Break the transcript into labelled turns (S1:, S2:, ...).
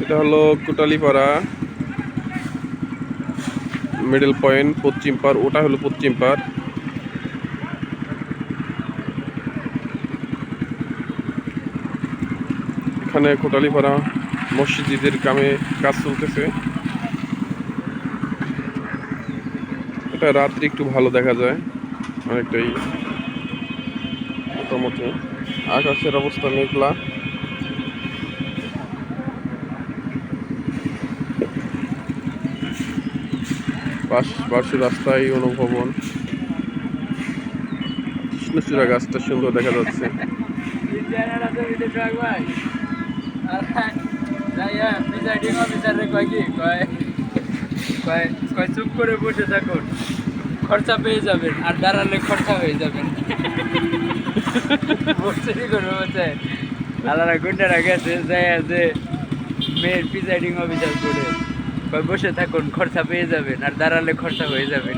S1: এটা হলো Kotalipara middle point পশ্চিম পাড়, ওটা হলো পশ্চিম পাড়। এখানে কোটালীপাড়া মসজিদের কামে কাজ চলতেছে। এটা রাত্রি একটু ভালো দেখা যায়, অনেকটাই মোটামুটি। আকাশের অবস্থা মেঘলা। পাশে রাস্তায় অনুভবন, কৃষ্ণচূড়া গাছটা সুন্দর দেখা যাচ্ছে।
S2: চুপ করে বসে থাকুন, খরচা পেয়ে যাবেন, আর দাঁড়ালে খরচা হয়ে যাবেন। বসেই করবে বলছে আলাদা গুন্ডারা গেছে যাই আছে মেয়ের প্রিসাইডিং অফিসার করে বসে থাকুন, খরচা পেয়ে যাবেন, আর দাঁড়ালে খরচা হয়ে যাবেন।